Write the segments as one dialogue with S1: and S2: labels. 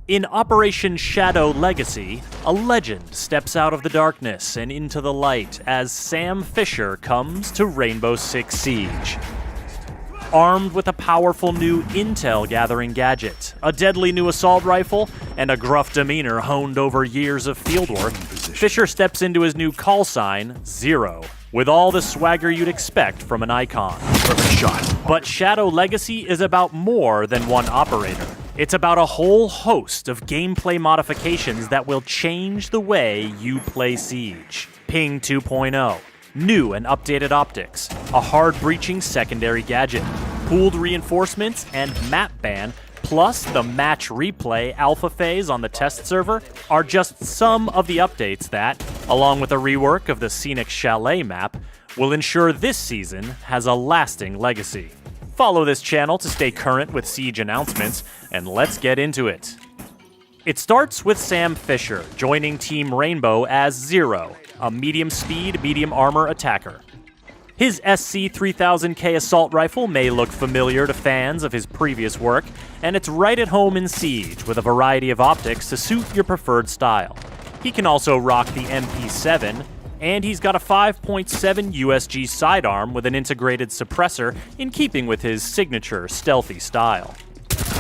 S1: In Operation Shadow Legacy, a legend steps out of the darkness and into the light as Sam Fisher comes to Rainbow Six Siege. Armed with a powerful new intel-gathering gadget, a deadly new assault rifle, and a gruff demeanor honed over years of fieldwork, Fisher steps into his new call sign, Zero, with all the swagger you'd expect from an icon.
S2: Perfect shot.
S1: But Shadow Legacy is about more than one operator. It's about a whole host of gameplay modifications that will change the way you play Siege. Ping 2.0. New and updated optics, a hard-breaching secondary gadget, pooled reinforcements, and map ban, plus the match replay alpha phase on the test server are just some of the updates that, along with a rework of the scenic chalet map, will ensure this season has a lasting legacy. Follow this channel to stay current with Siege announcements, and let's get into it. It starts with Sam Fisher joining Team Rainbow as Zero, a medium-speed, medium-armor attacker. His SC-3000K assault rifle may look familiar to fans of his previous work, and it's right at home in Siege with a variety of optics to suit your preferred style. He can also rock the MP7, and he's got a 5.7 USG sidearm with an integrated suppressor in keeping with his signature stealthy style.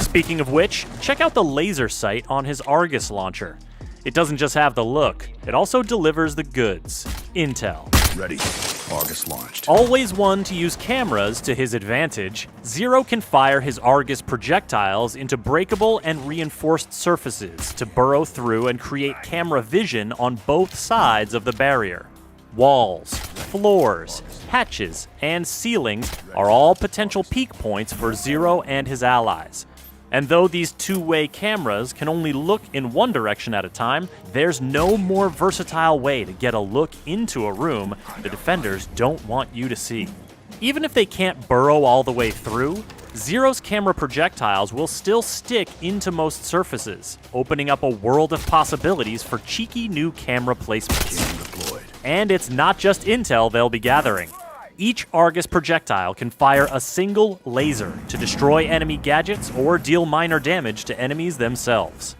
S1: Speaking of which, check out the laser sight on his Argus launcher. It doesn't just have the look, it also delivers the goods. Intel.
S2: Ready. Argus launched.
S1: Always one to use cameras to his advantage, Zero can fire his Argus projectiles into breakable and reinforced surfaces to burrow through and create camera vision on both sides of the barrier. Walls, floors, hatches, and ceilings are all potential peak points for Zero and his allies. And though these two-way cameras can only look in one direction at a time, there's no more versatile way to get a look into a room the defenders don't want you to see. Even if they can't burrow all the way through, Zero's camera projectiles will still stick into most surfaces, opening up a world of possibilities for cheeky new camera placements. And it's not just intel they'll be gathering. Each Argus projectile can fire a single laser to destroy enemy gadgets or deal minor damage to enemies themselves.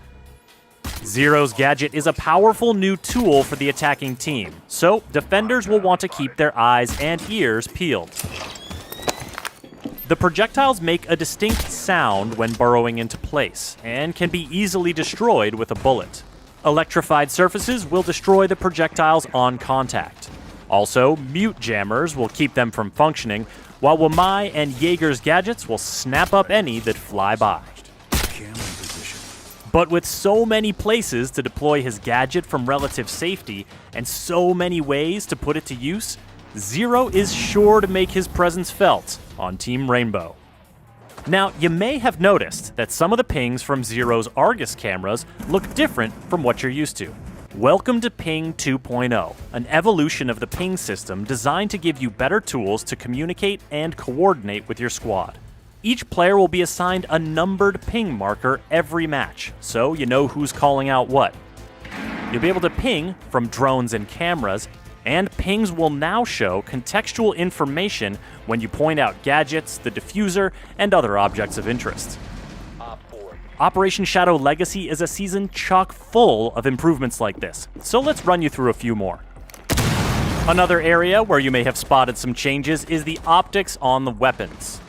S1: Zero's gadget is a powerful new tool for the attacking team, so defenders will want to keep their eyes and ears peeled. The projectiles make a distinct sound when burrowing into place, and can be easily destroyed with a bullet. Electrified surfaces will destroy the projectiles on contact. Also, mute jammers will keep them from functioning, while Wamai and Jaeger's gadgets will snap up any that fly by. But with so many places to deploy his gadget from relative safety, and so many ways to put it to use, Zero is sure to make his presence felt on Team Rainbow. Now, you may have noticed that some of the pings from Zero's Argus cameras look different from what you're used to. Welcome to Ping 2.0, an evolution of the ping system designed to give you better tools to communicate and coordinate with your squad. Each player will be assigned a numbered ping marker every match, so you know who's calling out what. You'll be able to ping from drones and cameras, and pings will now show contextual information when you point out gadgets, the diffuser, and other objects of interest. Operation Shadow Legacy is a season chock full of improvements like this, so let's run you through a few more. Another area where you may have spotted some changes is the optics on the weapons.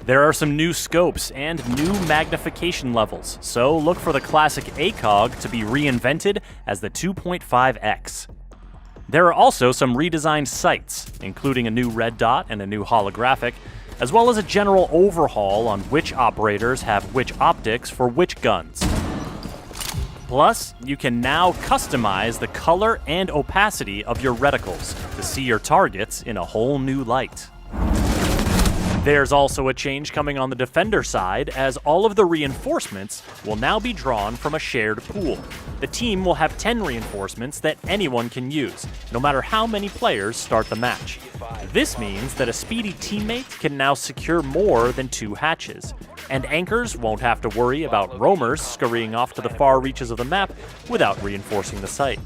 S1: There are some new scopes and new magnification levels, so look for the classic ACOG to be reinvented as the 2.5x. There are also some redesigned sights, including a new red dot and a new holographic, as well as a general overhaul on which operators have which optics for which guns. Plus, you can now customize the color and opacity of your reticles to see your targets in a whole new light. There's also a change coming on the defender side, as all of the reinforcements will now be drawn from a shared pool. The team will have 10 reinforcements that anyone can use, no matter how many players start the match. This means that a speedy teammate can now secure more than 2 hatches, and anchors won't have to worry about roamers scurrying off to the far reaches of the map without reinforcing the site.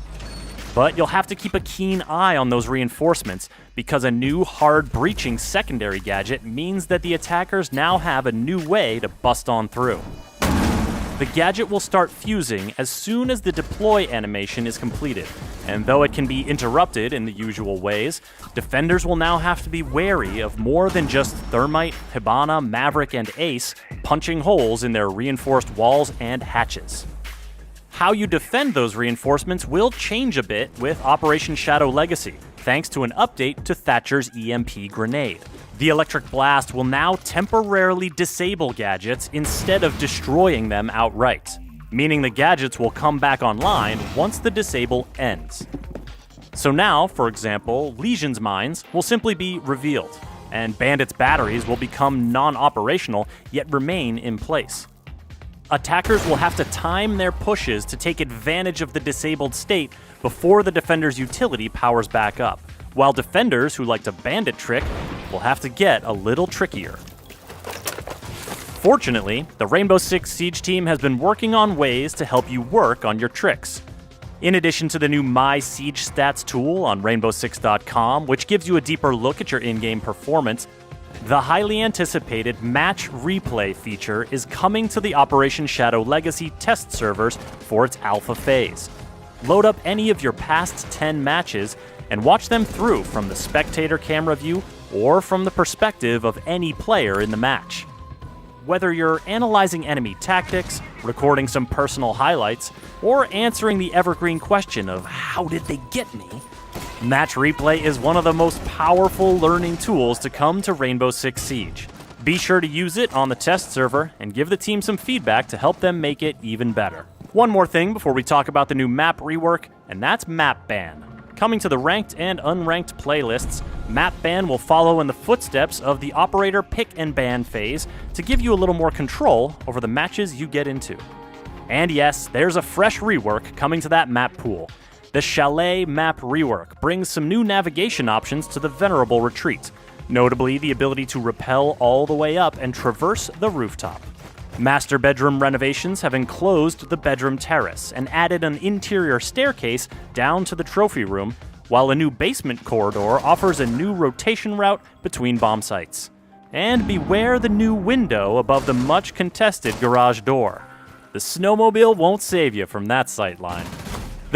S1: But you'll have to keep a keen eye on those reinforcements, because a new hard-breaching secondary gadget means that the attackers now have a new way to bust on through. The gadget will start fusing as soon as the deploy animation is completed, and though it can be interrupted in the usual ways, defenders will now have to be wary of more than just Thermite, Hibana, Maverick, and Ace punching holes in their reinforced walls and hatches. How you defend those reinforcements will change a bit with Operation Shadow Legacy, thanks to an update to Thatcher's EMP grenade. The Electric Blast will now temporarily disable gadgets instead of destroying them outright, meaning the gadgets will come back online once the disable ends. So now, for example, Legion's mines will simply be revealed, and Bandit's batteries will become non-operational yet remain in place. Attackers will have to time their pushes to take advantage of the disabled state before the defender's utility powers back up, while defenders who like to bandit trick will have to get a little trickier. Fortunately, the Rainbow Six Siege team has been working on ways to help you work on your tricks. In addition to the new My Siege Stats tool on rainbow6.com, which gives you a deeper look at your in-game performance, the highly anticipated Match Replay feature is coming to the Operation Shadow Legacy test servers for its alpha phase. Load up any of your past 10 matches and watch them through from the spectator camera view or from the perspective of any player in the match. Whether you're analyzing enemy tactics, recording some personal highlights, or answering the evergreen question of how did they get me, Match Replay is one of the most powerful learning tools to come to Rainbow Six Siege. Be sure to use it on the test server and give the team some feedback to help them make it even better. One more thing before we talk about the new map rework, and that's Map Ban. Coming to the ranked and unranked playlists, Map Ban will follow in the footsteps of the operator pick and ban phase to give you a little more control over the matches you get into. And yes, there's a fresh rework coming to that map pool. The Chalet map rework brings some new navigation options to the Venerable Retreat, notably the ability to rappel all the way up and traverse the rooftop. Master bedroom renovations have enclosed the bedroom terrace and added an interior staircase down to the trophy room, while a new basement corridor offers a new rotation route between bomb sites. And beware the new window above the much contested garage door. The snowmobile won't save you from that sightline.